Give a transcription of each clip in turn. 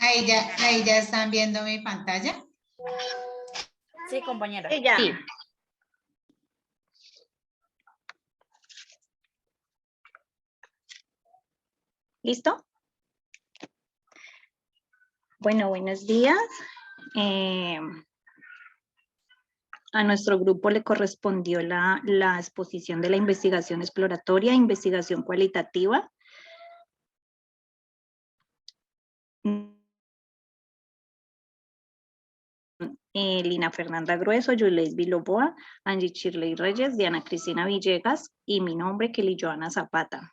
Ahí ya están viendo mi pantalla. Sí, compañera. Sí, ya. Sí. ¿Listo? Bueno, buenos días. A nuestro grupo le correspondió la exposición de la investigación exploratoria, investigación cualitativa. Lina Fernanda Grueso, Yuleis Viloboa, Angie Shirley Reyes, Diana Cristina Villegas y mi nombre, Kelly Joana Zapata.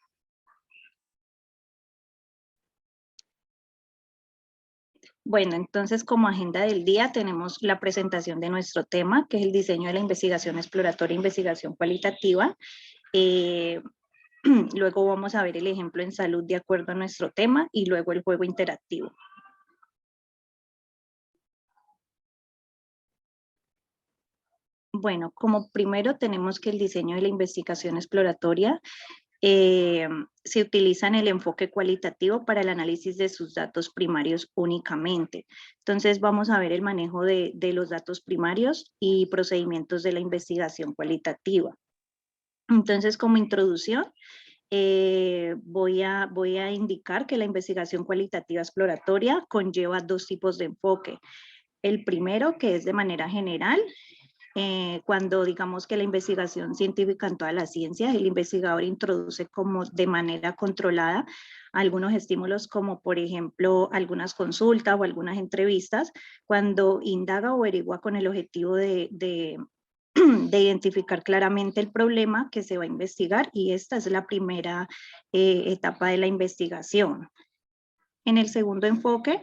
Bueno, entonces como agenda del día tenemos la presentación de nuestro tema, que es el diseño de la investigación exploratoria e investigación cualitativa. Luego vamos a ver el ejemplo en salud de acuerdo a nuestro tema y luego el juego interactivo. Bueno, como primero tenemos que el diseño de la investigación exploratoria se utiliza en el enfoque cualitativo para el análisis de sus datos primarios únicamente. Entonces vamos a ver el manejo de los datos primarios y procedimientos de la investigación cualitativa. Entonces, como introducción, voy a indicar que la investigación cualitativa exploratoria conlleva dos tipos de enfoque. El primero, que es de manera general, cuando digamos que la investigación científica en todas las ciencias, el investigador introduce como de manera controlada algunos estímulos como por ejemplo algunas consultas o algunas entrevistas, cuando indaga o averigua con el objetivo de identificar claramente el problema que se va a investigar, y esta es la primera etapa de la investigación. En el segundo enfoque,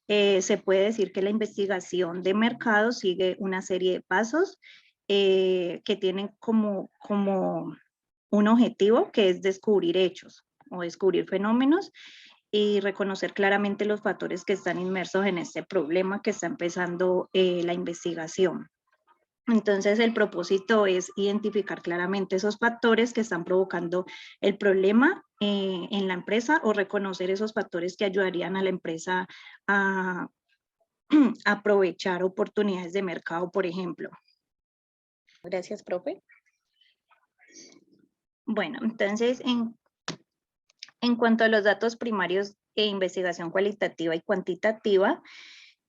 se puede decir que la investigación de mercado sigue una serie de pasos que tienen como un objetivo, que es descubrir hechos o descubrir fenómenos y reconocer claramente los factores que están inmersos en este problema que está empezando la investigación. Entonces, el propósito es identificar claramente esos factores que están provocando el problema en la empresa, o reconocer esos factores que ayudarían a la empresa a aprovechar oportunidades de mercado, por ejemplo. Gracias, profe. Bueno, entonces, en cuanto a los datos primarios e investigación cualitativa y cuantitativa,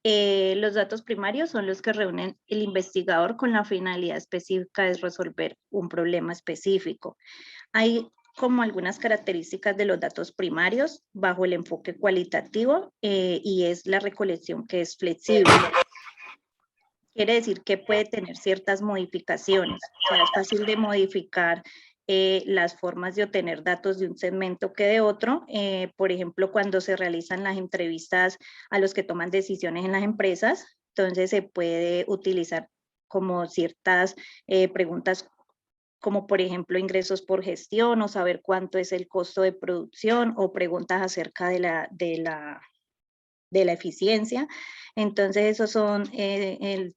los datos primarios son los que reúnen el investigador con la finalidad específica de resolver un problema específico. Hay como algunas características de los datos primarios bajo el enfoque cualitativo y es la recolección, que es flexible. Quiere decir que puede tener ciertas modificaciones, o sea, es fácil de modificar las formas de obtener datos de un segmento que de otro. Por ejemplo, cuando se realizan las entrevistas a los que toman decisiones en las empresas, entonces se puede utilizar como ciertas preguntas, como por ejemplo ingresos por gestión, o saber cuánto es el costo de producción, o preguntas acerca de la eficiencia. Entonces, esos son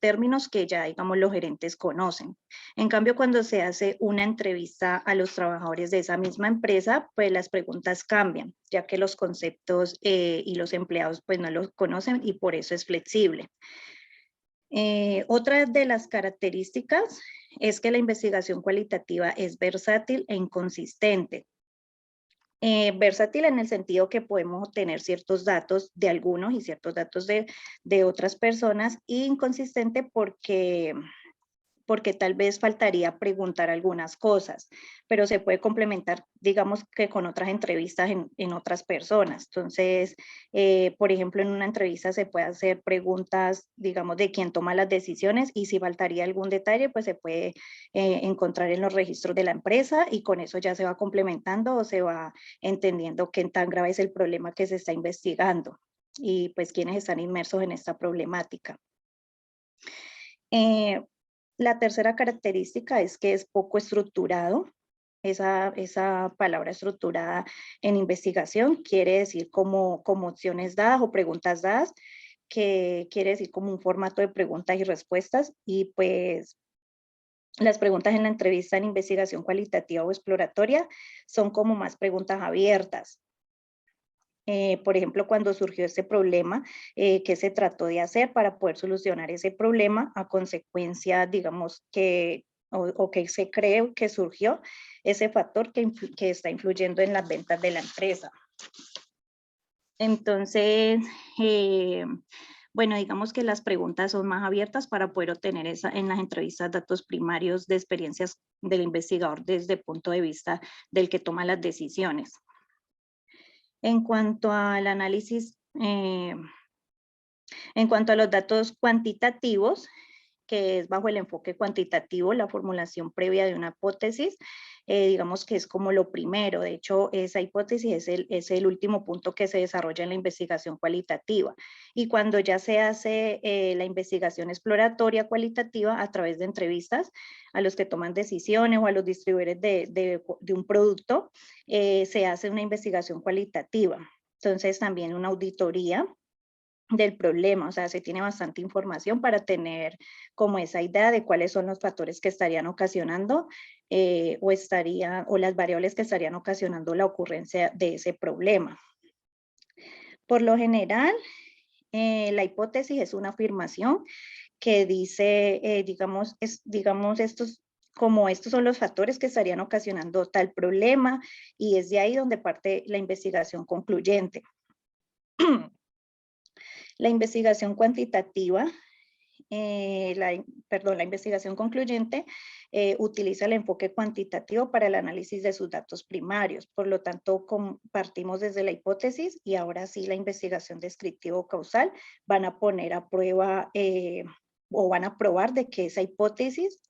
términos que ya, digamos, los gerentes conocen. En cambio, cuando se hace una entrevista a los trabajadores de esa misma empresa, pues las preguntas cambian, ya que los conceptos y los empleados pues no los conocen, y por eso es flexible. Otra de las características es que la investigación cualitativa es versátil e inconsistente. Versátil en el sentido que podemos obtener ciertos datos de algunos y ciertos datos de otras personas, e inconsistente porque tal vez faltaría preguntar algunas cosas, pero se puede complementar, digamos que con otras entrevistas en otras personas. Entonces, por ejemplo, en una entrevista se puede hacer preguntas, digamos, de quién toma las decisiones, y si faltaría algún detalle, pues se puede encontrar en los registros de la empresa, y con eso ya se va complementando o se va entendiendo qué tan grave es el problema que se está investigando y pues quiénes están inmersos en esta problemática. La tercera característica es que es poco estructurado. Esa palabra estructurada en investigación quiere decir como opciones dadas o preguntas dadas, que quiere decir como un formato de preguntas y respuestas, y pues las preguntas en la entrevista en investigación cualitativa o exploratoria son como más preguntas abiertas. por ejemplo, cuando surgió ese problema, qué se trató de hacer para poder solucionar ese problema a consecuencia, digamos, o que se cree que surgió ese factor que está influyendo en las ventas de la empresa. Entonces, bueno, digamos que las preguntas son más abiertas para poder obtener en las entrevistas datos primarios de experiencias del investigador desde el punto de vista del que toma las decisiones. En cuanto al análisis, en cuanto a los datos cuantitativos, que es bajo el enfoque cuantitativo, la formulación previa de una hipótesis, digamos que es como lo primero. De hecho, esa hipótesis es el último punto que se desarrolla en la investigación cualitativa. Y cuando ya se hace la investigación exploratoria cualitativa a través de entrevistas a los que toman decisiones o a los distribuidores de un producto, se hace una investigación cualitativa. Entonces, también una auditoría del problema, o sea, se tiene bastante información para tener como esa idea de cuáles son los factores que estarían ocasionando o las variables que estarían ocasionando la ocurrencia de ese problema. Por lo general, la hipótesis es una afirmación que dice, digamos, estos son los factores que estarían ocasionando tal problema, y es de ahí donde parte la investigación concluyente. La investigación cuantitativa, la investigación concluyente utiliza el enfoque cuantitativo para el análisis de sus datos primarios. Por lo tanto, partimos desde la hipótesis y ahora sí la investigación descriptivo-causal van a poner a prueba o van a probar de que esa hipótesis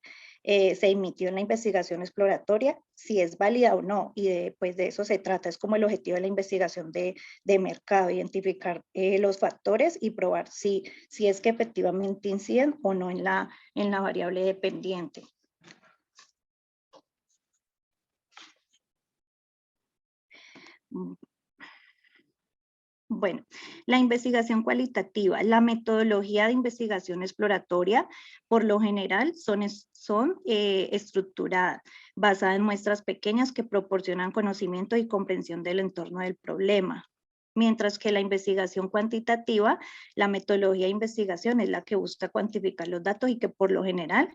se emitió en la investigación exploratoria, si es válida o no, y pues de eso se trata, es como el objetivo de la investigación de mercado, identificar los factores y probar si es que efectivamente inciden o no en la variable dependiente. Bueno, la investigación cualitativa, la metodología de investigación exploratoria, por lo general, son estructuradas, basadas en muestras pequeñas que proporcionan conocimiento y comprensión del entorno del problema. Mientras que la investigación cuantitativa, la metodología de investigación es la que busca cuantificar los datos y que por lo general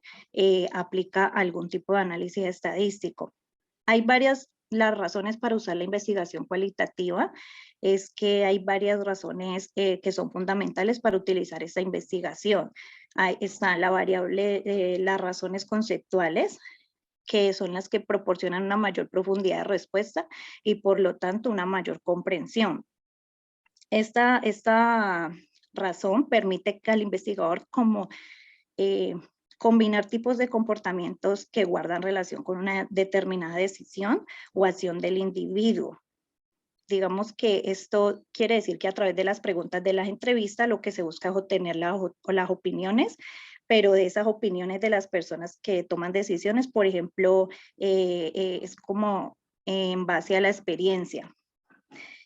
aplica algún tipo de análisis estadístico. Hay las razones para usar la investigación cualitativa es que hay varias razones que son fundamentales para utilizar esta investigación. Ahí está la variable, las razones conceptuales, que son las que proporcionan una mayor profundidad de respuesta y por lo tanto una mayor comprensión. Esta razón permite que al investigador combinar tipos de comportamientos que guardan relación con una determinada decisión o acción del individuo. Digamos que esto quiere decir que a través de las preguntas de las entrevistas lo que se busca es obtener las opiniones, pero de esas opiniones de las personas que toman decisiones, por ejemplo, es como en base a la experiencia.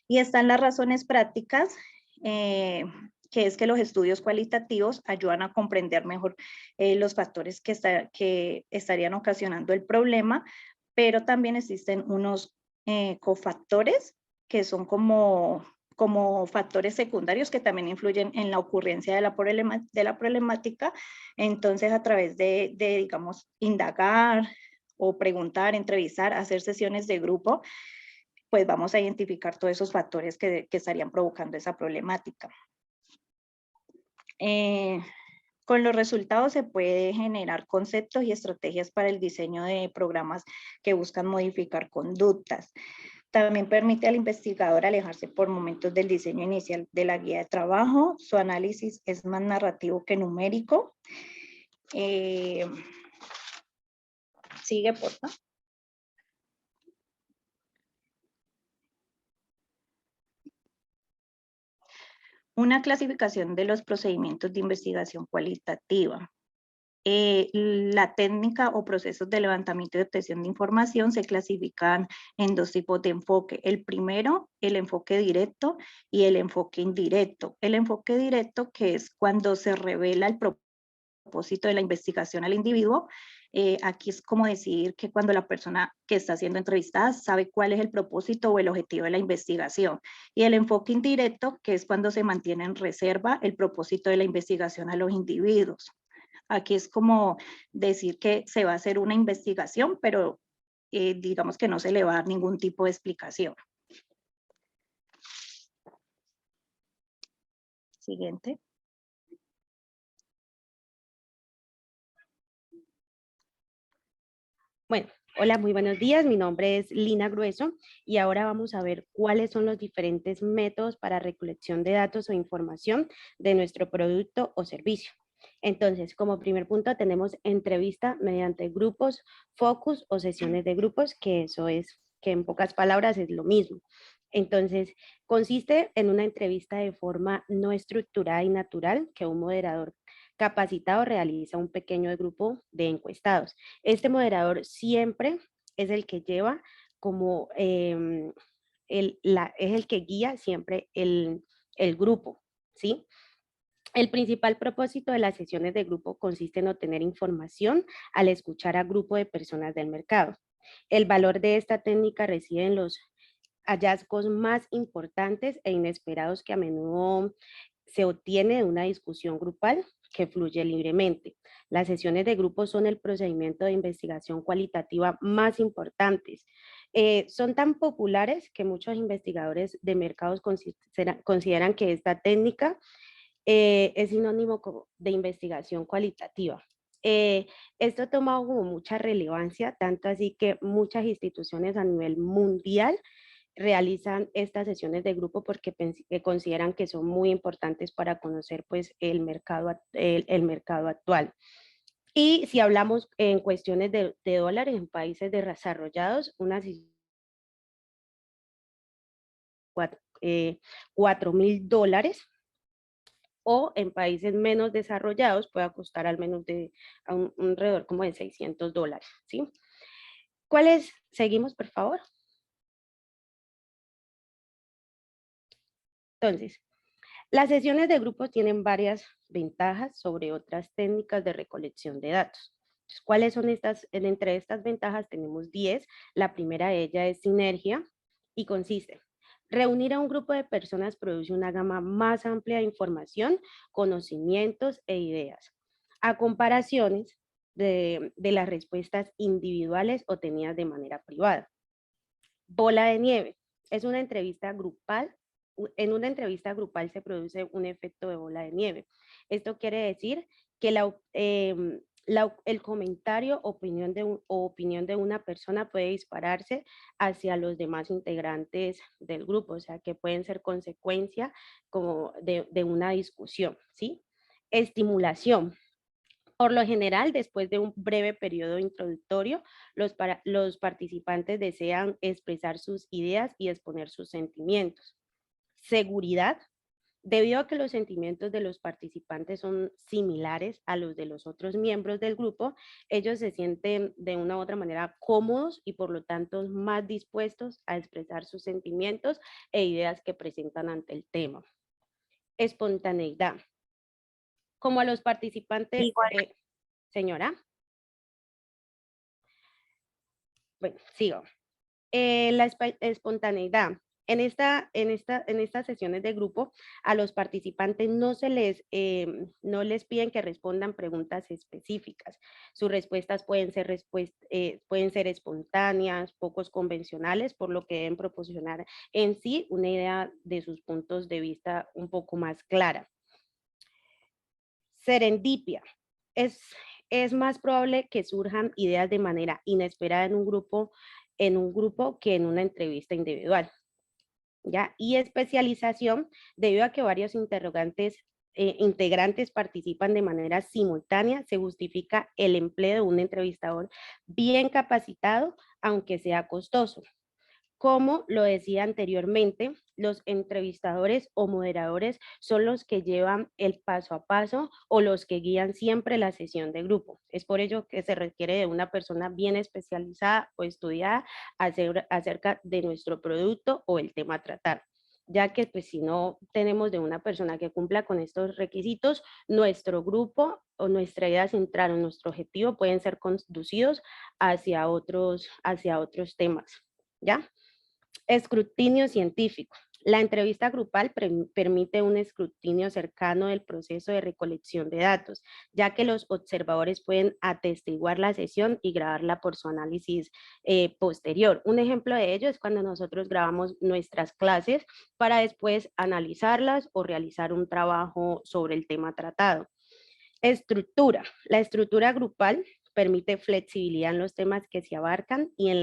Y están las razones prácticas, que es que los estudios cualitativos ayudan a comprender mejor los factores que estarían ocasionando el problema, pero también existen unos cofactores que son como factores secundarios que también influyen en la ocurrencia de la problemática. Entonces, a través de digamos, indagar o preguntar, entrevistar, hacer sesiones de grupo, pues vamos a identificar todos esos factores que estarían provocando esa problemática. Con los resultados se puede generar conceptos y estrategias para el diseño de programas que buscan modificar conductas. También permite al investigador alejarse por momentos del diseño inicial de la guía de trabajo. Su análisis es más narrativo que numérico. Sigue, por favor. Una clasificación de los procedimientos de investigación cualitativa. La técnica o procesos de levantamiento y obtención de información se clasifican en dos tipos de enfoque. El primero, el enfoque directo y el enfoque indirecto. El enfoque directo, que es cuando se revela el propósito propósito de la investigación al individuo. Aquí es como decidir que cuando la persona que está siendo entrevistada sabe cuál es el propósito o el objetivo de la investigación. Y el enfoque indirecto, que es cuando se mantiene en reserva el propósito de la investigación a los individuos. Aquí es como decir que se va a hacer una investigación, pero digamos que no se le va a dar ningún tipo de explicación. Siguiente. Bueno, hola, muy buenos días. Mi nombre es Lina Grueso y ahora vamos a ver cuáles son los diferentes métodos para recolección de datos o información de nuestro producto o servicio. Entonces, como primer punto tenemos entrevista mediante grupos, focus o sesiones de grupos, que eso es, que en pocas palabras es lo mismo. Entonces, consiste en una entrevista de forma no estructurada y natural que un moderador capacitado realiza un pequeño grupo de encuestados. Este moderador siempre es el que lleva como, es el que guía siempre el grupo, ¿sí? El principal propósito de las sesiones de grupo consiste en obtener información al escuchar a grupo de personas del mercado. El valor de esta técnica reside en los hallazgos más importantes e inesperados que a menudo se obtiene de una discusión grupal que fluye libremente. Las sesiones de grupo son el procedimiento de investigación cualitativa más importantes. Son tan populares que muchos investigadores de mercados consideran que esta técnica es sinónimo de investigación cualitativa. Esto ha tomado como mucha relevancia, tanto así que muchas instituciones a nivel mundial realizan estas sesiones de grupo porque consideran que son muy importantes para conocer pues el mercado actual. Y si hablamos en cuestiones de dólares en países desarrollados, unas $4,000, o en países menos desarrollados puede costar al menos alrededor como de $600, ¿sí? ¿Cuáles? Seguimos, por favor. Entonces, las sesiones de grupos tienen varias ventajas sobre otras técnicas de recolección de datos. Entonces, ¿cuáles son estas? Entre estas ventajas tenemos 10. La primera de ellas es sinergia y consiste: reunir a un grupo de personas produce una gama más amplia de información, conocimientos e ideas, a comparaciones de las respuestas individuales obtenidas de manera privada. Bola de nieve es una entrevista grupal. En una entrevista grupal se produce un efecto de bola de nieve. Esto quiere decir que el comentario o opinión de una persona puede dispararse hacia los demás integrantes del grupo, o sea, que pueden ser consecuencia como de una discusión, ¿sí? Estimulación. Por lo general, después de un breve periodo introductorio, los participantes desean expresar sus ideas y exponer sus sentimientos. Seguridad. Debido a que los sentimientos de los participantes son similares a los de los otros miembros del grupo, ellos se sienten de una u otra manera cómodos y por lo tanto más dispuestos a expresar sus sentimientos e ideas que presentan ante el tema. Espontaneidad. Como a los participantes, señora. Bueno, sigo. La espontaneidad. En estas sesiones de grupo, a los participantes no les piden que respondan preguntas específicas. Sus respuestas pueden ser espontáneas, pocos convencionales, por lo que deben proporcionar en sí una idea de sus puntos de vista un poco más clara. Serendipia. Es más probable que surjan ideas de manera inesperada en un grupo que en una entrevista individual. ¿Ya? Y especialización, debido a que varios integrantes participan de manera simultánea, se justifica el empleo de un entrevistador bien capacitado, aunque sea costoso. Como lo decía anteriormente, los entrevistadores o moderadores son los que llevan el paso a paso o los que guían siempre la sesión de grupo. Es por ello que se requiere de una persona bien especializada o estudiada acerca de nuestro producto o el tema a tratar. ya que pues si no tenemos de una persona que cumpla con estos requisitos, nuestro grupo o nuestra idea central o nuestro objetivo pueden ser conducidos hacia otros temas, ¿ya? Escrutinio científico. La entrevista grupal permite un escrutinio cercano del proceso de recolección de datos, ya que los observadores pueden atestiguar la sesión y grabarla por su análisis posterior. Un ejemplo de ello es cuando nosotros grabamos nuestras clases para después analizarlas o realizar un trabajo sobre el tema tratado. Estructura. La estructura grupal permite flexibilidad en los temas que se abarcan y en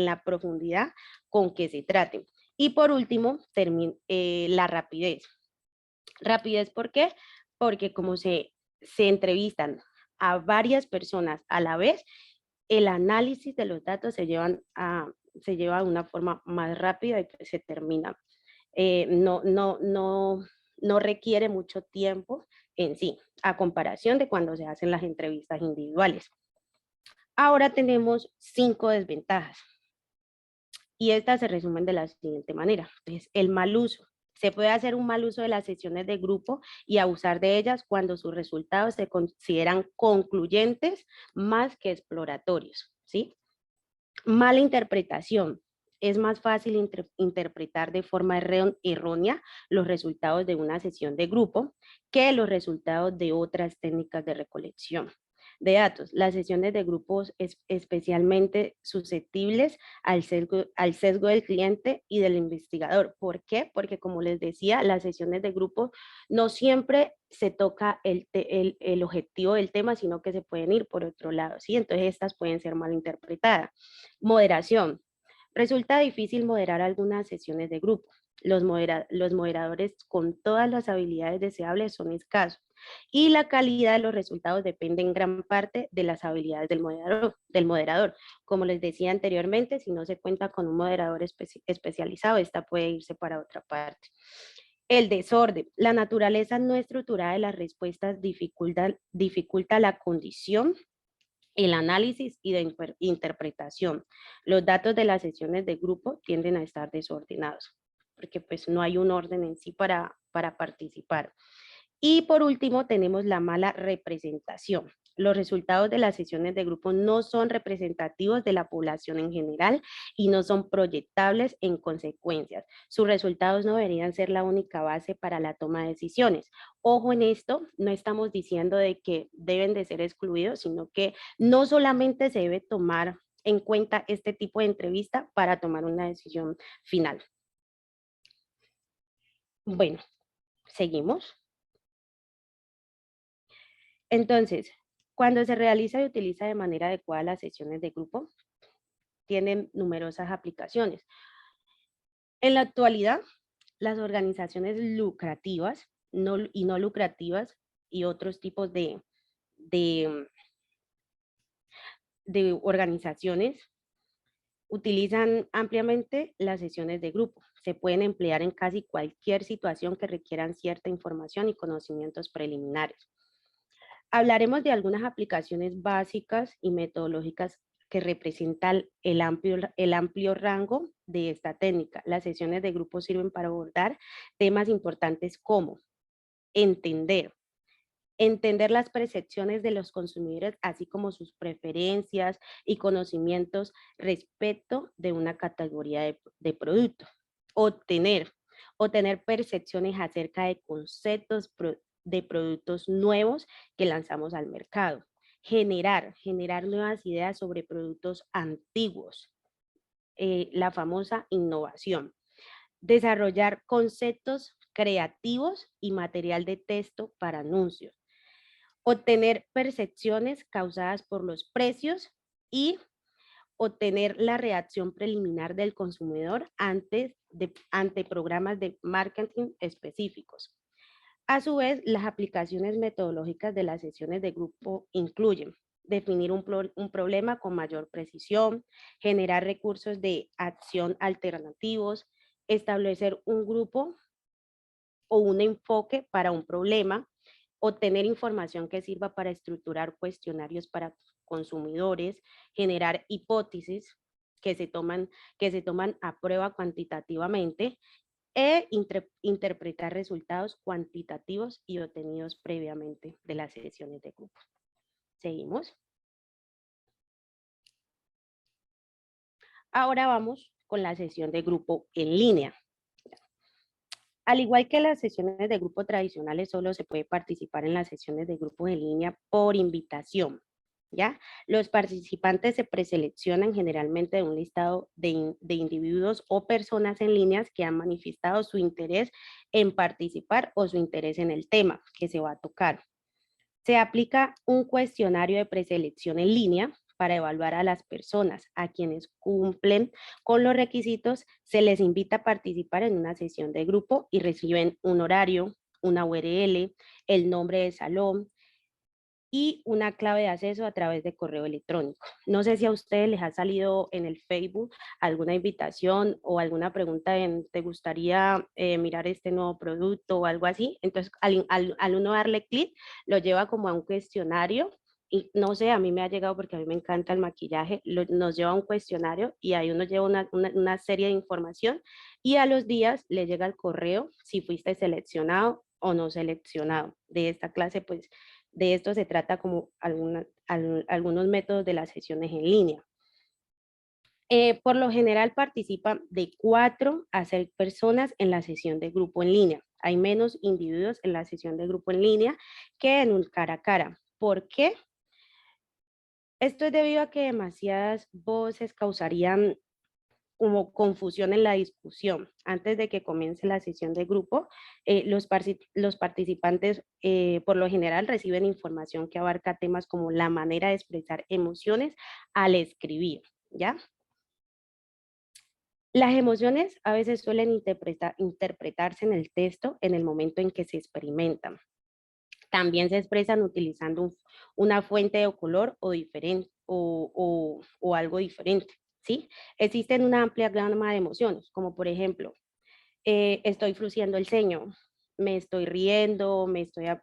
la profundidad con que se traten. Y por último, la rapidez. Rapidez, ¿por qué? Porque como se entrevistan a varias personas a la vez, el análisis de los datos se lleva de una forma más rápida y se termina. No requiere mucho tiempo en sí, a comparación de cuando se hacen las entrevistas individuales. Ahora tenemos 5 desventajas. Y estas se resumen de la siguiente manera. Entonces, el mal uso. Se puede hacer un mal uso de las sesiones de grupo y abusar de ellas cuando sus resultados se consideran concluyentes más que exploratorios, ¿sí? Mala interpretación. Es más fácil interpretar de forma errónea los resultados de una sesión de grupo que los resultados de otras técnicas de recolección de datos. Las sesiones de grupos es especialmente susceptibles al sesgo del cliente y del investigador. ¿Por qué? Porque como les decía, las sesiones de grupo no siempre se toca el objetivo del tema, sino que se pueden ir por otro lado, ¿sí? Entonces estas pueden ser mal interpretadas. Moderación. Resulta difícil moderar algunas sesiones de grupo. Los moderadores con todas las habilidades deseables son escasos y la calidad de los resultados depende en gran parte de las habilidades del moderador. Como les decía anteriormente, si no se cuenta con un moderador especializado, esta puede irse para otra parte. El desorden. La naturaleza no estructurada de las respuestas dificulta la condición, el análisis y de interpretación. Los datos de las sesiones de grupo tienden a estar desordenados, porque pues no hay un orden en sí para participar. Y por último tenemos la mala representación. Los resultados de las sesiones de grupo no son representativos de la población en general y no son proyectables en consecuencias. Sus resultados no deberían ser la única base para la toma de decisiones. Ojo en esto, no estamos diciendo de que deben de ser excluidos, sino que no solamente se debe tomar en cuenta este tipo de entrevista para tomar una decisión final. Bueno, seguimos. Entonces, cuando se realiza y utiliza de manera adecuada las sesiones de grupo, tienen numerosas aplicaciones. En la actualidad, las organizaciones lucrativas y no lucrativas y otros tipos de organizaciones utilizan ampliamente las sesiones de grupo. Se pueden emplear en casi cualquier situación que requieran cierta información y conocimientos preliminares. Hablaremos de algunas aplicaciones básicas y metodológicas que representan el amplio rango de esta técnica. Las sesiones de grupo sirven para abordar temas importantes como entender las percepciones de los consumidores, así como sus preferencias y conocimientos respecto de una categoría de producto. Obtener percepciones acerca de conceptos de productos nuevos que lanzamos al mercado. Generar nuevas ideas sobre productos antiguos, la famosa innovación. Desarrollar conceptos creativos y material de texto para anuncios. Obtener percepciones causadas por los precios y obtener la reacción preliminar del consumidor ante programas de marketing específicos. A su vez, las aplicaciones metodológicas de las sesiones de grupo incluyen definir un problema con mayor precisión, generar recursos de acción alternativos, establecer un grupo o un enfoque para un problema, obtener información que sirva para estructurar cuestionarios para consumidores, generar hipótesis que se toman a prueba cuantitativamente interpretar resultados cuantitativos y obtenidos previamente de las sesiones de grupo. Seguimos. Ahora vamos con la sesión de grupo en línea. Al igual que las sesiones de grupo tradicionales, solo se puede participar en las sesiones de grupo en línea por invitación, ¿ya? Los participantes se preseleccionan generalmente de un listado de individuos o personas en líneas que han manifestado su interés en participar o su interés en el tema que se va a tocar. Se aplica un cuestionario de preselección en línea para evaluar a las personas a quienes cumplen con los requisitos. Se les invita a participar en una sesión de grupo y reciben un horario, una URL, el nombre del salón y una clave de acceso a través de correo electrónico. No sé si a ustedes les ha salido en el Facebook alguna invitación o alguna pregunta en ¿te gustaría mirar este nuevo producto o algo así? Entonces, al uno darle clic, lo lleva como a un cuestionario. Y no sé, a mí me ha llegado porque a mí me encanta el maquillaje, nos lleva a un cuestionario y ahí uno lleva una serie de información y a los días le llega el correo si fuiste seleccionado o no seleccionado. De esta clase, pues, de esto se trata como algunos métodos de las sesiones en línea. Por lo general participan de 4 a 6 personas en la sesión de grupo en línea. Hay menos individuos en la sesión de grupo en línea que en un cara a cara. ¿Por qué? Esto es debido a que demasiadas voces causarían como confusión en la discusión. Antes de que comience la sesión de grupo, los participantes por lo general reciben información que abarca temas como la manera de expresar emociones al escribir, ¿ya? Las emociones a veces suelen interpretarse en el texto en el momento en que se experimentan. También se expresan utilizando una fuente de color o, diferente, o algo diferente, ¿sí? Existen una amplia gama de emociones, como por ejemplo, estoy frunciendo el ceño, me estoy riendo,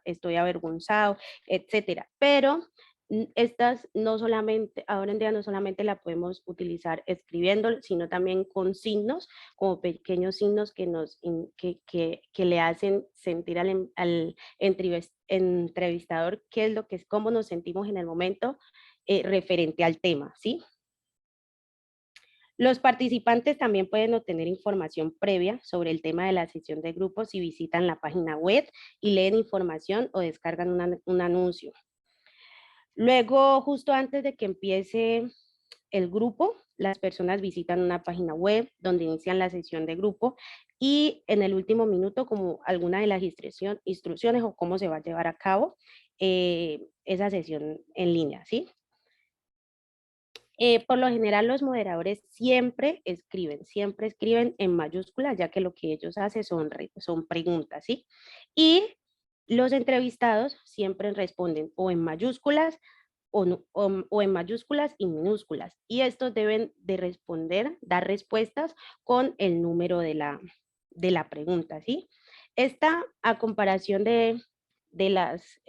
estoy avergonzado, etcétera. Pero estas no solamente, ahora en día no solamente la podemos utilizar escribiendo, sino también con signos, como pequeños signos que le hacen sentir al entrevistador qué es lo que es, cómo nos sentimos en el momento referente al tema, ¿sí? Los participantes también pueden obtener información previa sobre el tema de la sesión de grupo si visitan la página web y leen información o descargan un anuncio. Luego, justo antes de que empiece el grupo, las personas visitan una página web donde inician la sesión de grupo y en el último minuto, como alguna de las instrucciones o cómo se va a llevar a cabo esa sesión en línea, ¿sí? Por lo general, los moderadores siempre escriben en mayúsculas, ya que lo que ellos hacen son preguntas, ¿sí? Y los entrevistados siempre responden o en mayúsculas o en mayúsculas y minúsculas. Y estos deben de dar respuestas con el número de la pregunta, ¿sí? Esta, a comparación de las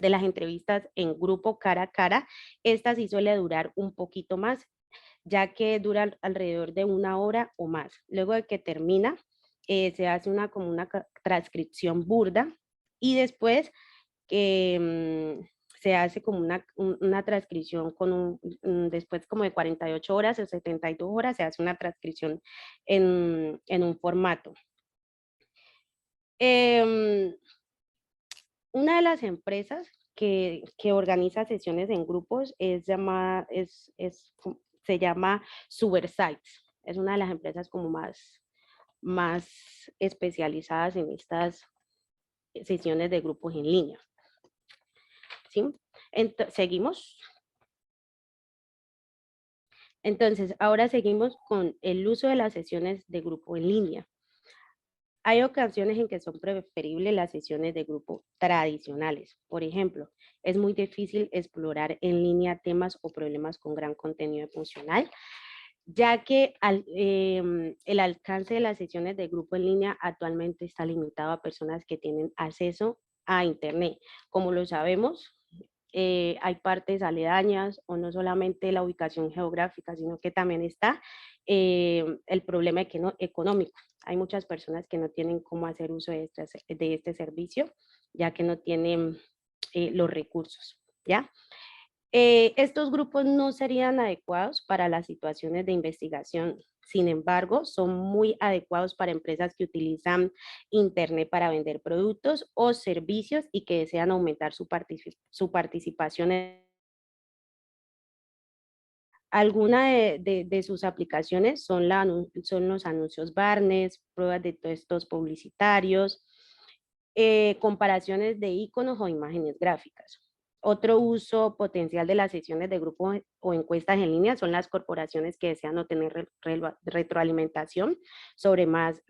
entrevistas en grupo cara a cara, esta sí suele durar un poquito más, ya que dura alrededor de 1 hora o más. Luego de que termina, se hace como una transcripción burda y después se hace como una transcripción después como de 48 horas o 72 horas, se hace una transcripción en un formato. Una de las empresas que organiza sesiones en grupos se llama Subersites. Es una de las empresas como más especializadas en estas sesiones de grupos en línea. ¿Sí? Seguimos. Entonces, ahora seguimos con el uso de las sesiones de grupo en línea. Hay ocasiones en que son preferibles las sesiones de grupo tradicionales. Por ejemplo, es muy difícil explorar en línea temas o problemas con gran contenido emocional, ya que el alcance de las sesiones de grupo en línea actualmente está limitado a personas que tienen acceso a Internet. Como lo sabemos, hay partes aledañas o no solamente la ubicación geográfica, sino que también está el problema económico. Hay muchas personas que no tienen cómo hacer uso de este servicio, ya que no tienen los recursos, ¿ya? Estos grupos no serían adecuados para las situaciones de investigación. Sin embargo, son muy adecuados para empresas que utilizan Internet para vender productos o servicios y que desean aumentar su participación en alguna de sus aplicaciones son, son los anuncios Barnes, pruebas de textos publicitarios, comparaciones de iconos o imágenes gráficas. Otro uso potencial de las sesiones de grupo o encuestas en línea son las corporaciones que desean obtener retroalimentación sobre más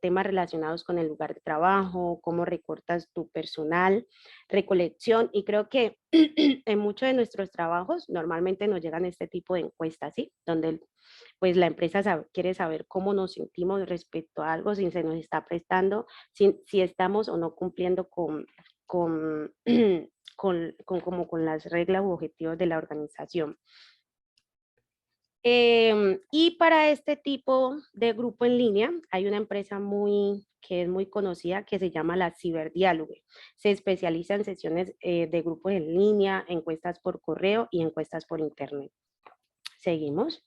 temas relacionados con el lugar de trabajo, cómo recortas tu personal, recolección, y creo que en muchos de nuestros trabajos normalmente nos llegan este tipo de encuestas, ¿sí? Donde pues la empresa quiere saber cómo nos sentimos respecto a algo, si se nos está prestando, si estamos o no cumpliendo con, con las reglas u objetivos de la organización. Y para este tipo de grupo en línea hay una empresa que es muy conocida que se llama la Ciberdiálogo. Se especializa en sesiones de grupos en línea, encuestas por correo y encuestas por internet. Seguimos.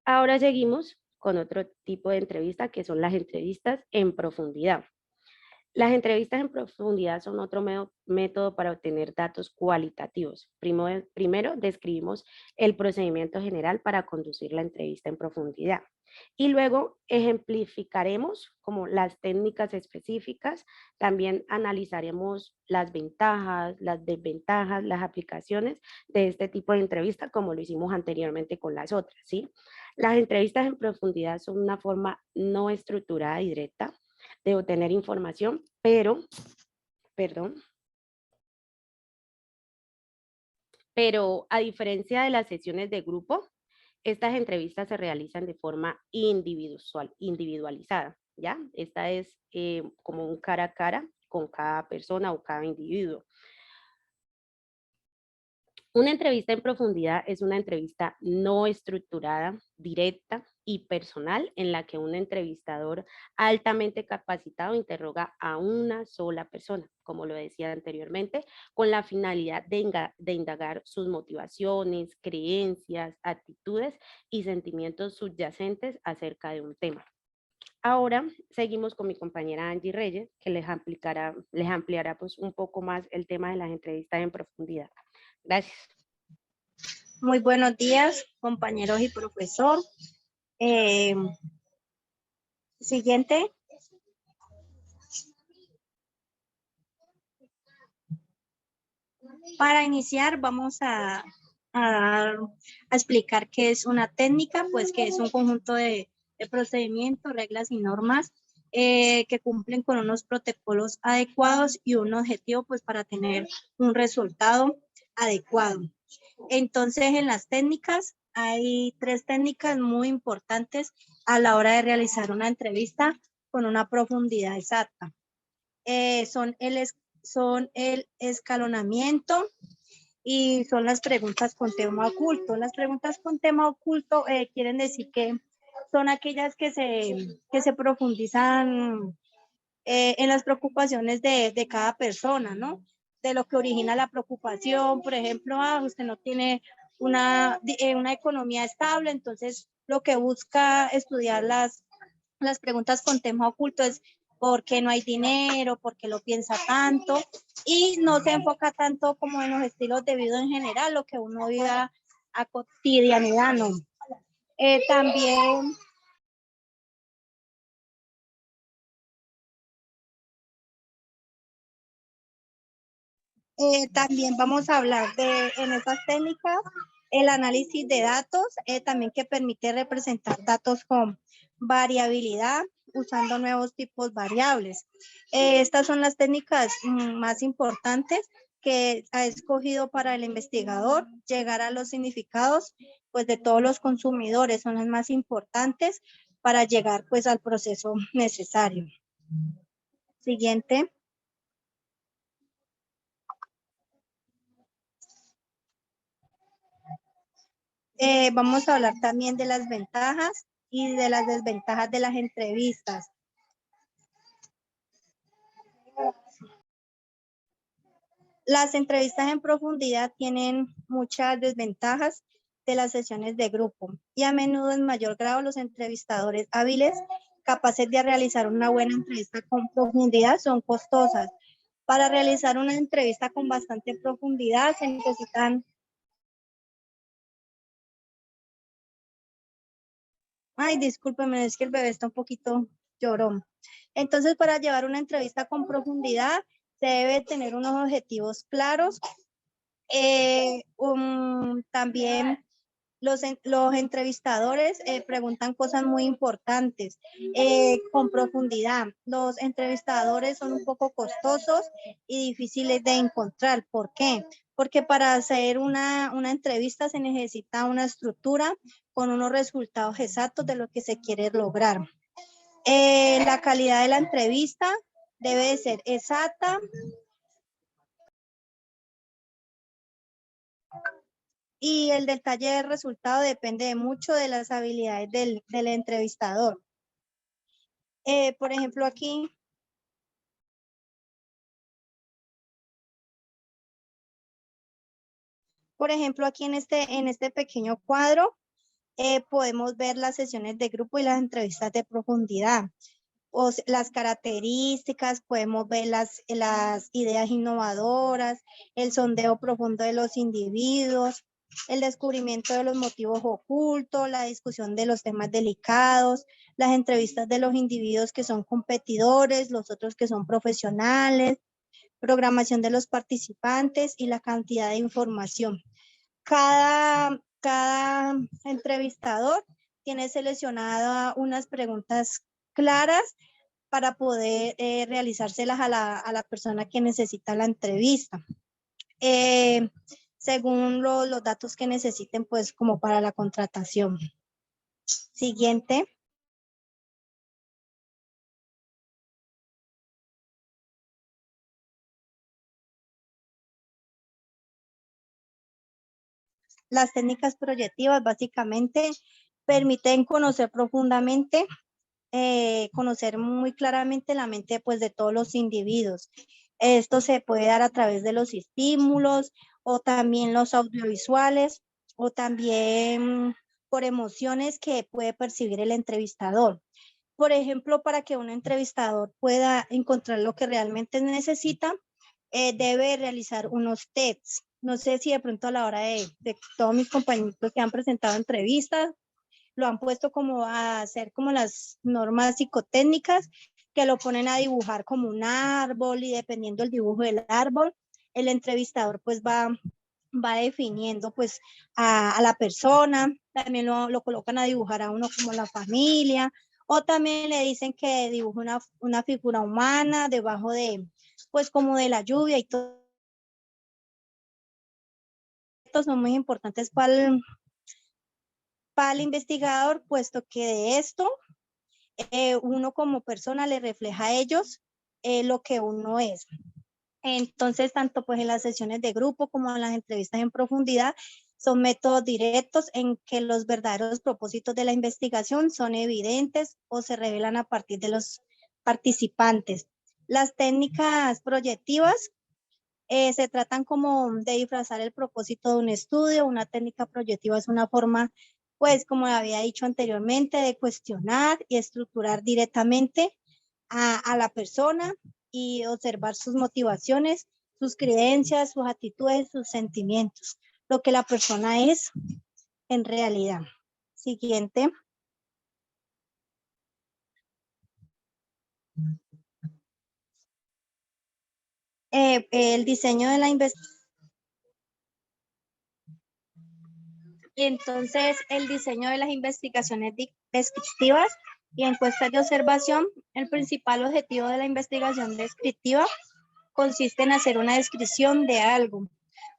Ahora seguimos con otro tipo de entrevista que son las entrevistas en profundidad. Las entrevistas en profundidad son otro método para obtener datos cualitativos. Primero describimos el procedimiento general para conducir la entrevista en profundidad y luego ejemplificaremos como las técnicas específicas. También analizaremos las ventajas, las desventajas, las aplicaciones de este tipo de entrevista como lo hicimos anteriormente con las otras, ¿sí? Las entrevistas en profundidad son una forma no estructurada y directa de obtener información, pero a diferencia de las sesiones de grupo, estas entrevistas se realizan de forma individualizada, ¿ya? Esta es como un cara a cara con cada persona o cada individuo. Una entrevista en profundidad es una entrevista no estructurada, directa y personal en la que un entrevistador altamente capacitado interroga a una sola persona, como lo decía anteriormente, con la finalidad de indagar sus motivaciones, creencias, actitudes y sentimientos subyacentes acerca de un tema. Ahora seguimos con mi compañera Angie Reyes, que les ampliará pues, un poco más el tema de las entrevistas en profundidad. Gracias. Muy buenos días, compañeros y profesor. Siguiente. Para iniciar vamos a explicar qué es una técnica, pues que es un conjunto de procedimientos, reglas y normas que cumplen con unos protocolos adecuados y un objetivo pues para tener un resultado adecuado. Entonces en las técnicas hay 3 técnicas muy importantes a la hora de realizar una entrevista con una profundidad exacta. Son el escalonamiento y son las preguntas con tema oculto. Las preguntas con tema oculto quieren decir que son aquellas que se profundizan en las preocupaciones de cada persona, ¿no? De lo que origina la preocupación, por ejemplo, usted no tiene una economía estable, entonces lo que busca estudiar las preguntas con tema oculto es por qué no hay dinero, por qué lo piensa tanto, y no se enfoca tanto como en los estilos de vida en general, lo que uno vive a cotidianidad, ¿no? También también vamos a hablar en estas técnicas, el análisis de datos, también que permite representar datos con variabilidad, usando nuevos tipos variables. Estas son las técnicas más importantes que ha escogido para el investigador llegar a los significados pues, de todos los consumidores, son las más importantes para llegar pues, al proceso necesario. Siguiente. Vamos a hablar también de las ventajas y de las desventajas de las entrevistas. Las entrevistas en profundidad tienen muchas desventajas de las sesiones de grupo y a menudo en mayor grado los entrevistadores hábiles capaces de realizar una buena entrevista con profundidad son costosas. Para realizar una entrevista con bastante profundidad se necesitan... Ay, discúlpeme, es que el bebé está un poquito llorón. Entonces, para llevar una entrevista con profundidad, se debe tener unos objetivos claros. También los entrevistadores preguntan cosas muy importantes con profundidad. Los entrevistadores son un poco costosos y difíciles de encontrar. ¿Por qué? Porque para hacer una entrevista se necesita una estructura con unos resultados exactos de lo que se quiere lograr. La calidad de la entrevista debe de ser exacta, y el detalle del resultado depende mucho de las habilidades del entrevistador. Por ejemplo, aquí en este pequeño cuadro podemos ver las sesiones de grupo y las entrevistas de profundidad. Las características, podemos ver las ideas innovadoras, el sondeo profundo de los individuos, el descubrimiento de los motivos ocultos, la discusión de los temas delicados, las entrevistas de los individuos que son competidores, los otros que son profesionales, programación de los participantes y la cantidad de información. Cada entrevistador tiene seleccionadas unas preguntas claras para poder realizárselas a la persona que necesita la entrevista. Según los datos que necesiten, pues como para la contratación. Siguiente. Las técnicas proyectivas básicamente permiten conocer profundamente, conocer muy claramente la mente pues de todos los individuos. Esto se puede dar a través de los estímulos o también los audiovisuales o también por emociones que puede percibir el entrevistador. Por ejemplo, para que un entrevistador pueda encontrar lo que realmente necesita, debe realizar unos tests. No sé si de pronto a la hora de todos mis compañeros que han presentado entrevistas, lo han puesto como a hacer como las normas psicotécnicas, que lo ponen a dibujar como un árbol y dependiendo del dibujo del árbol, el entrevistador pues va definiendo pues a la persona, también lo colocan a dibujar a uno como la familia, o también le dicen que dibuje una figura humana debajo de, pues como de la lluvia y todo. Estos son muy importantes para el investigador, puesto que de esto uno como persona le refleja a ellos lo que uno es. Entonces, tanto pues en las sesiones de grupo como en las entrevistas en profundidad, son métodos directos en que los verdaderos propósitos de la investigación son evidentes o se revelan a partir de los participantes. Las técnicas proyectivas se tratan como de disfrazar el propósito de un estudio. Una técnica proyectiva es una forma, pues como había dicho anteriormente, de cuestionar y estructurar directamente a la persona y observar sus motivaciones, sus creencias, sus actitudes, sus sentimientos, lo que la persona es en realidad. Siguiente. El diseño de la investigación. Entonces, el diseño de las investigaciones descriptivas y encuestas de observación, el principal objetivo de la investigación descriptiva consiste en hacer una descripción de algo.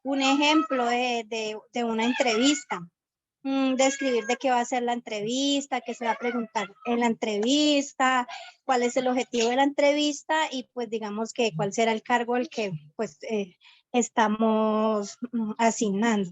Un ejemplo de una entrevista. Describir de qué va a ser la entrevista, qué se va a preguntar en la entrevista, cuál es el objetivo de la entrevista y pues digamos que cuál será el cargo al que pues estamos asignando.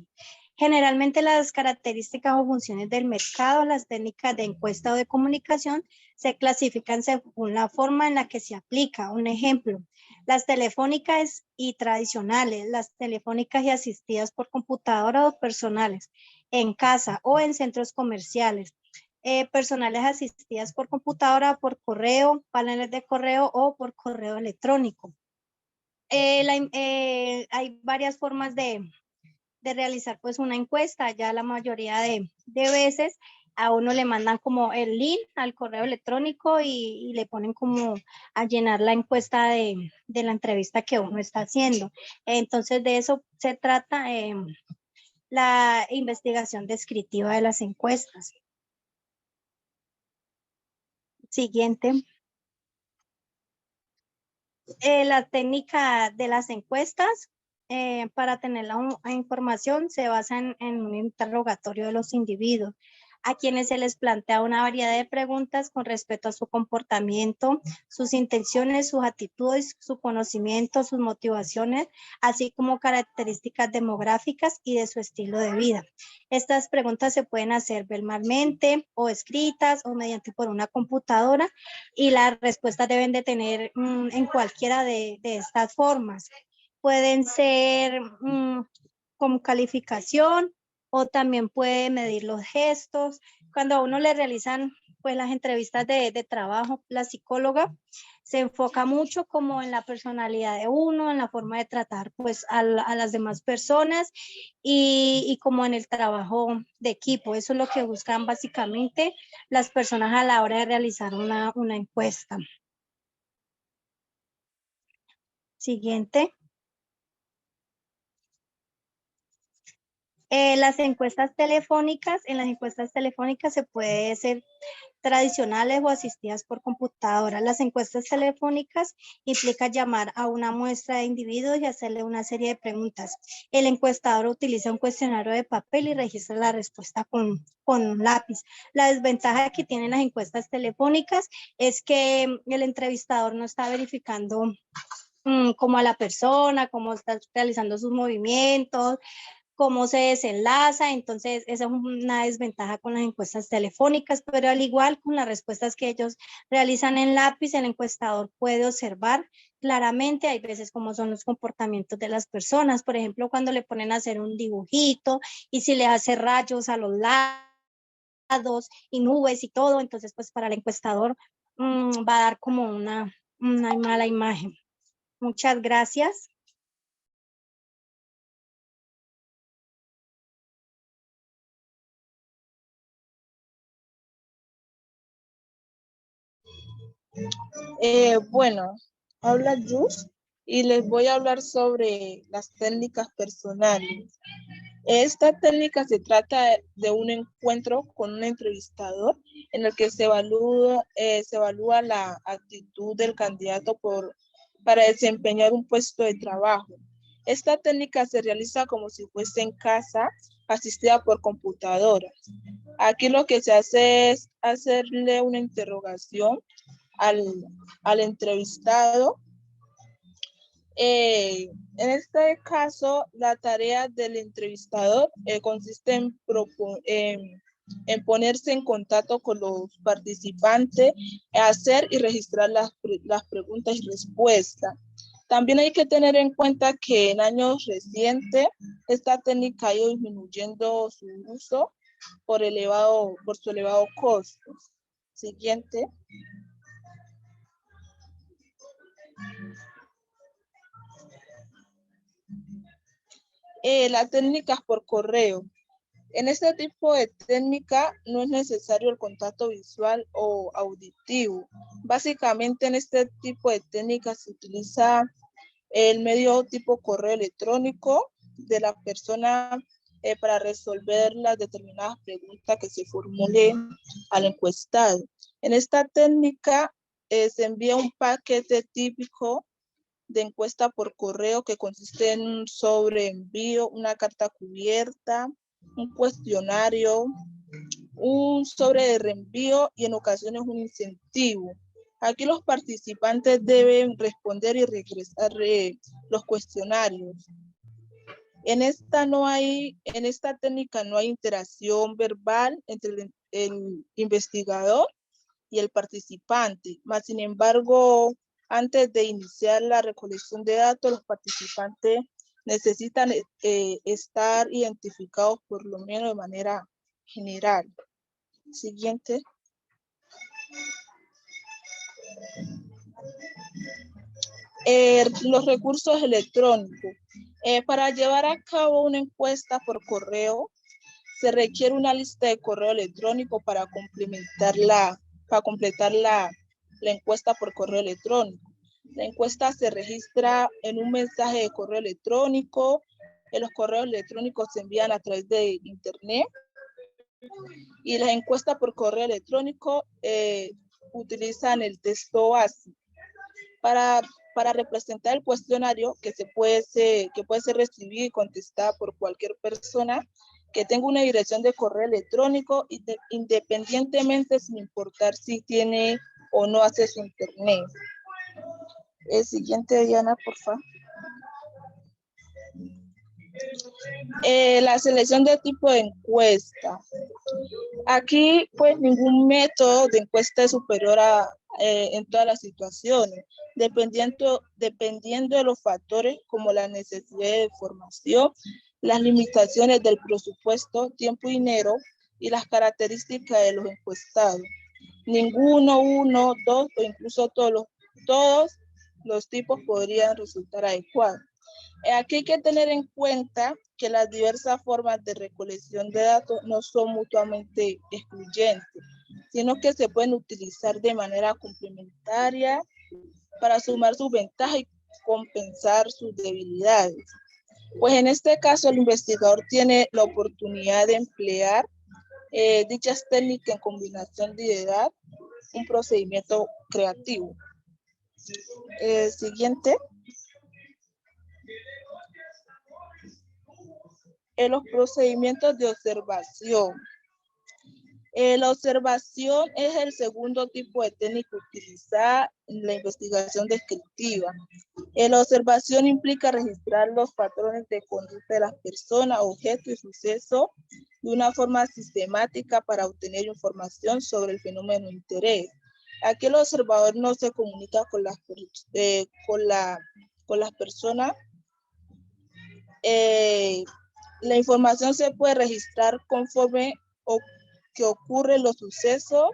Generalmente las características o funciones del mercado, las técnicas de encuesta o de comunicación se clasifican según la forma en la que se aplica. Un ejemplo, las telefónicas y tradicionales, las telefónicas y asistidas por computadora o personales, en casa o en centros comerciales. Personales asistidas por computadora, por correo, paneles de correo o por correo electrónico. Hay varias formas de realizar pues una encuesta. Ya la mayoría de veces a uno le mandan como el link al correo electrónico y le ponen como a llenar la encuesta de la entrevista que uno está haciendo. Entonces de eso se trata la investigación descriptiva de las encuestas. Siguiente. La técnica de las encuestas para tener la información se basa en un interrogatorio de los individuos, a quienes se les plantea una variedad de preguntas con respecto a su comportamiento, sus intenciones, sus actitudes, su conocimiento, sus motivaciones, así como características demográficas y de su estilo de vida. Estas preguntas se pueden hacer verbalmente o escritas o mediante por una computadora, y las respuestas deben de tener en cualquiera de estas formas. Pueden ser como calificación, o también puede medir los gestos. Cuando a uno le realizan pues las entrevistas de trabajo, la psicóloga se enfoca mucho como en la personalidad de uno, en la forma de tratar pues a las demás personas y como en el trabajo de equipo. Eso es lo que buscan básicamente las personas a la hora de realizar una encuesta. Siguiente. Las encuestas telefónicas, en las encuestas telefónicas se puede ser tradicionales o asistidas por computadora. Las encuestas telefónicas implican llamar a una muestra de individuos y hacerle una serie de preguntas. El encuestador utiliza un cuestionario de papel y registra la respuesta con un lápiz. La desventaja que tienen las encuestas telefónicas es que el entrevistador no está verificando como a la persona, cómo está realizando sus movimientos, cómo se desenlaza. Entonces esa es una desventaja con las encuestas telefónicas, pero al igual con las respuestas que ellos realizan en lápiz, el encuestador puede observar claramente, hay veces cómo son los comportamientos de las personas, por ejemplo, cuando le ponen a hacer un dibujito y si le hace rayos a los lados y nubes y todo, entonces pues para el encuestador va a dar como una mala imagen. Muchas gracias. Bueno, habla Luz y les voy a hablar sobre las técnicas personales. Esta técnica se trata de un encuentro con un entrevistador en el que se evalúa la actitud del candidato para desempeñar un puesto de trabajo. Esta técnica se realiza como si fuese en casa, asistida por computadora. Aquí lo que se hace es hacerle una interrogación al entrevistado. En este caso, la tarea del entrevistador consiste en ponerse en contacto con los participantes, hacer y registrar las preguntas y respuestas. También hay que tener en cuenta que en años recientes esta técnica ha ido disminuyendo su uso por su elevado costo. Siguiente. Las técnicas por correo. En este tipo de técnica no es necesario el contacto visual o auditivo. Básicamente en este tipo de técnica se utiliza el medio tipo correo electrónico de la persona para resolver las determinadas preguntas que se formulen al encuestado. En esta técnica se envía un paquete típico de encuesta por correo que consiste en un sobreenvío, una carta cubierta, un cuestionario, un sobre de reenvío y en ocasiones un incentivo. Aquí los participantes deben responder y regresar los cuestionarios. En esta técnica no hay interacción verbal entre el investigador y el participante. Mas, sin embargo, antes de iniciar la recolección de datos, los participantes necesitan estar identificados por lo menos de manera general. Siguiente. Los recursos electrónicos. Para llevar a cabo una encuesta por correo, se requiere una lista de correo electrónico para completar la encuesta por correo electrónico. La encuesta se registra en un mensaje de correo electrónico. Los correos electrónicos se envían a través de internet. Y las encuestas por correo electrónico utilizan el texto básico. Para representar el cuestionario que puede ser recibido y contestado por cualquier persona que tenga una dirección de correo electrónico, independientemente sin importar si tiene o no acceso a internet. El siguiente, Diana, por favor. La selección de tipo de encuesta. Aquí, pues, ningún método de encuesta es superior en todas las situaciones, dependiendo de los factores como la necesidad de formación, las limitaciones del presupuesto, tiempo y dinero, y las características de los encuestados. Ninguno, uno, dos o incluso todos los tipos podrían resultar adecuados. Aquí hay que tener en cuenta que las diversas formas de recolección de datos no son mutuamente excluyentes, sino que se pueden utilizar de manera complementaria para sumar sus ventajas y compensar sus debilidades. Pues en este caso el investigador tiene la oportunidad de emplear dichas técnicas en combinación de edad, un procedimiento creativo. Siguiente. Los procedimientos de observación. La observación es el segundo tipo de técnica utilizada en la investigación descriptiva. La observación implica registrar los patrones de conducta de las personas, objetos y sucesos de una forma sistemática para obtener información sobre el fenómeno de interés. Aquí el observador no se comunica con las personas. La información se puede registrar conforme que ocurren los sucesos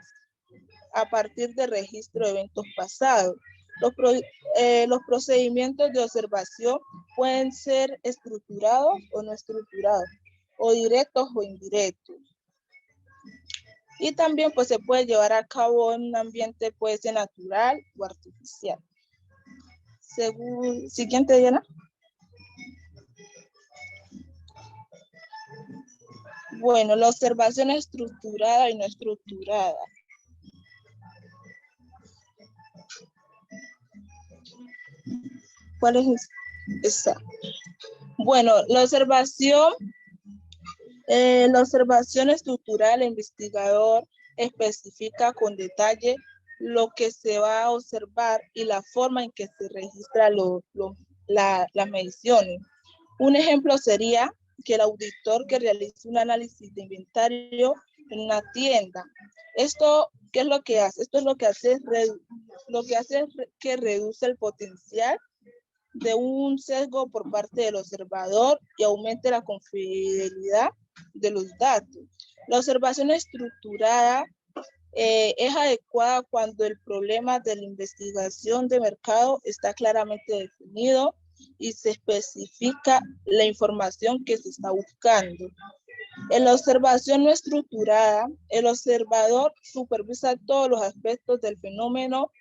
a partir del registro de eventos pasados. Los procedimientos de observación pueden ser estructurados o no estructurados, o directos o indirectos. Y también pues se puede llevar a cabo en un ambiente puede ser natural o artificial. Siguiente, Diana. Bueno, la observación estructurada y no estructurada. ¿Cuál es esa? Bueno, la observación estructural, el investigador especifica con detalle lo que se va a observar y la forma en que se registra las mediciones. Un ejemplo sería que el auditor que realiza un análisis de inventario en una tienda. Esto, ¿qué es lo que hace? Esto es lo que hace es que reduce el potencial de un sesgo por parte del observador y aumente la confidencialidad de los datos. La observación estructurada es adecuada cuando el problema de la investigación de mercado está claramente definido y se especifica la información que se está buscando. En la observación no estructurada, el observador supervisa todos los aspectos del fenómeno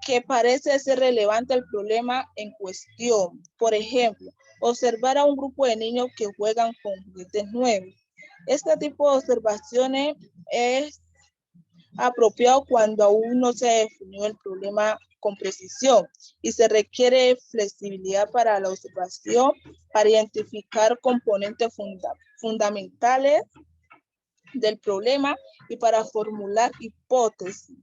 que parece ser relevante al problema en cuestión. Por ejemplo, observar a un grupo de niños que juegan con juguetes nuevos. Este tipo de observaciones es apropiado cuando aún no se definió el problema con precisión y se requiere flexibilidad para la observación para identificar componentes fundamentales del problema y para formular hipótesis.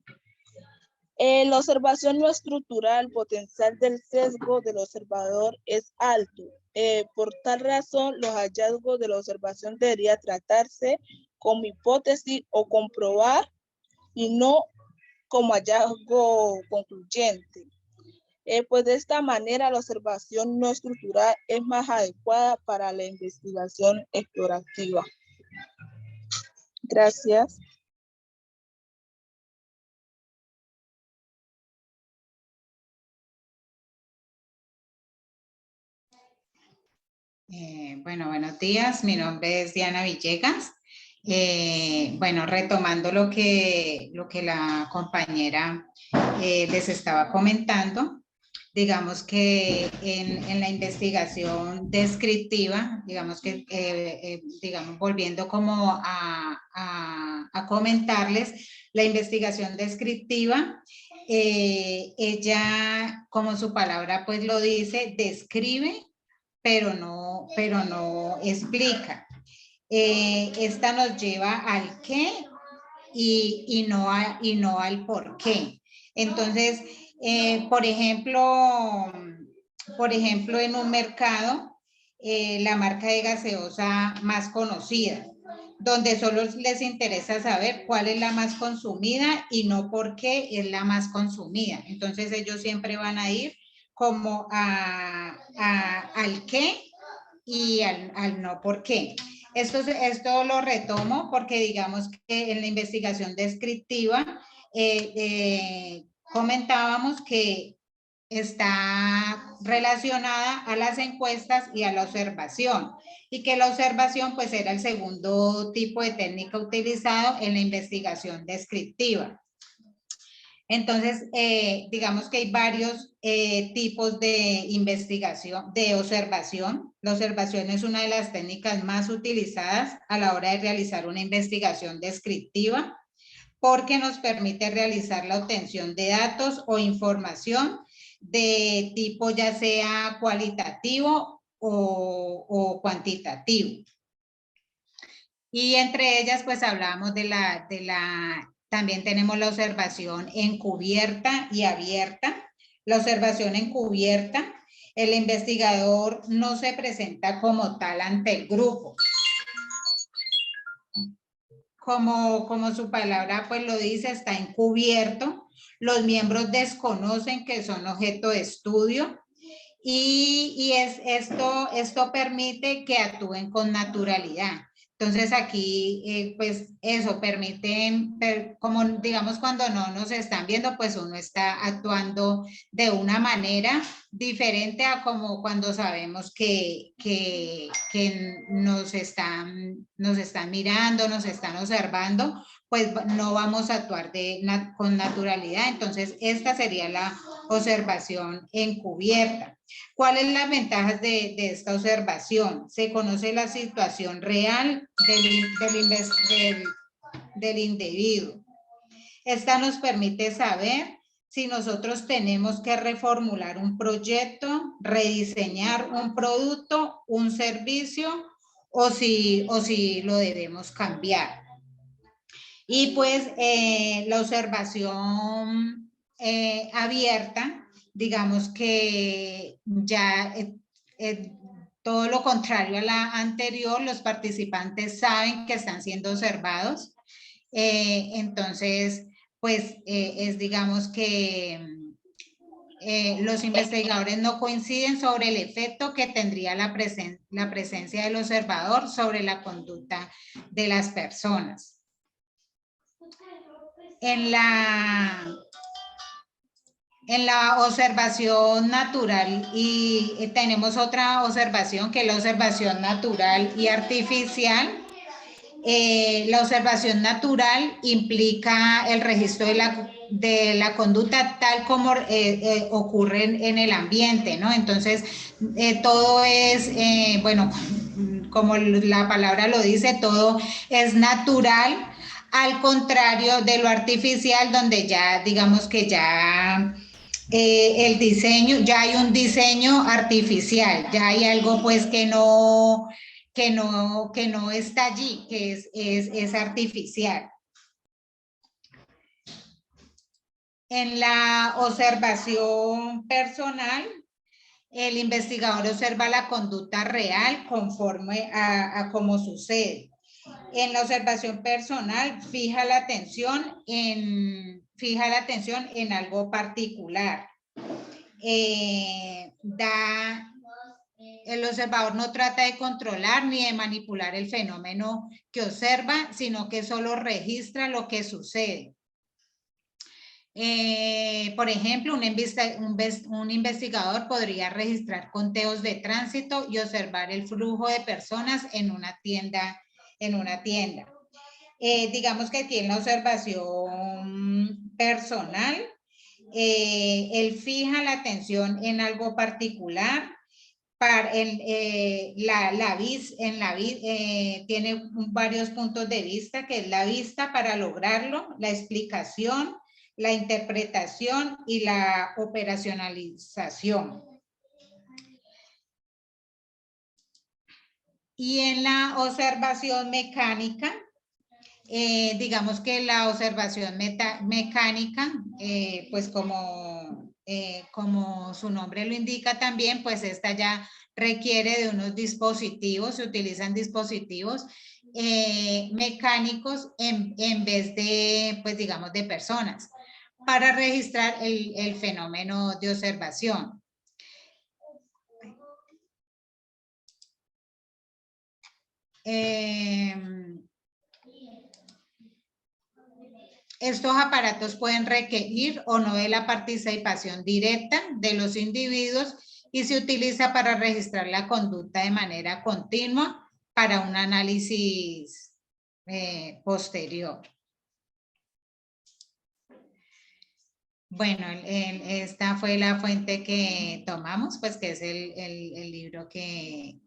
La observación no estructural potencial del sesgo del observador es alto. Por tal razón, los hallazgos de la observación debería tratarse como hipótesis o comprobar y no como hallazgo concluyente. Pues de esta manera la observación no estructural es más adecuada para la investigación explorativa. Gracias. Bueno, buenos días. Mi nombre es Diana Villegas. Bueno, retomando lo que la compañera les estaba comentando, digamos que en la investigación descriptiva, digamos que, digamos, volviendo como a comentarles, la investigación descriptiva, ella, como su palabra pues lo dice, describe, pero no explica. Esta nos lleva al qué y no al por qué. Entonces, por ejemplo, en un mercado, la marca de gaseosa más conocida, donde solo les interesa saber cuál es la más consumida y no por qué es la más consumida. Entonces, ellos siempre van a ir como al qué y al no por qué. Esto lo retomo porque digamos que en la investigación descriptiva comentábamos que está relacionada a las encuestas y a la observación, y que la observación pues era el segundo tipo de técnica utilizado en la investigación descriptiva. Entonces, digamos que hay varios tipos de investigación, de observación. La observación es una de las técnicas más utilizadas a la hora de realizar una investigación descriptiva, porque nos permite realizar la obtención de datos o información de tipo ya sea cualitativo o cuantitativo. Y entre ellas, pues hablamos también tenemos la observación encubierta y abierta. La observación encubierta, el investigador no se presenta como tal ante el grupo. Como su palabra pues lo dice, está encubierto. Los miembros desconocen que son objeto de estudio y esto permite que actúen con naturalidad. Entonces aquí, pues eso permite, como digamos cuando no nos están viendo, pues uno está actuando de una manera diferente a como cuando sabemos que nos están mirando, nos están observando, pues no vamos a actuar con naturalidad. Entonces esta sería la observación encubierta. ¿Cuáles son las ventajas de esta observación? Se conoce la situación real del individuo. Esta nos permite saber si nosotros tenemos que reformular un proyecto, rediseñar un producto, un servicio, o si lo debemos cambiar. Y pues la observación abierta, digamos que ya todo lo contrario a la anterior, los participantes saben que están siendo observados. Entonces, pues es digamos que los investigadores no coinciden sobre el efecto que tendría la presencia del observador sobre la conducta de las personas. En la observación natural, y tenemos otra observación que es la observación natural y artificial. La observación natural implica el registro de la conducta tal como ocurre en el ambiente, ¿no? Entonces, todo es, bueno, como la palabra lo dice, todo es natural, al contrario de lo artificial, donde ya, digamos que ya el diseño, ya hay un diseño artificial, ya hay algo pues que no está allí, que es artificial. En la observación personal, el investigador observa la conducta real conforme a cómo sucede. En la observación personal, fija la atención en algo particular. El observador no trata de controlar ni de manipular el fenómeno que observa, sino que solo registra lo que sucede. Por ejemplo, un investigador podría registrar conteos de tránsito y observar el flujo de personas en una tienda. Digamos que aquí en la observación personal, él fija la atención en algo particular. Tiene varios puntos de vista, que es la vista para lograrlo, la explicación, la interpretación y la operacionalización. Y en la observación mecánica, digamos que la observación mecánica, pues como su nombre lo indica también, pues esta ya requiere de unos dispositivos, se utilizan dispositivos mecánicos en vez de, pues digamos, de personas, para registrar el fenómeno de observación. Estos aparatos pueden requerir o no de la participación directa de los individuos y se utiliza para registrar la conducta de manera continua para un análisis posterior. Bueno, esta fue la fuente que tomamos, pues que es el libro que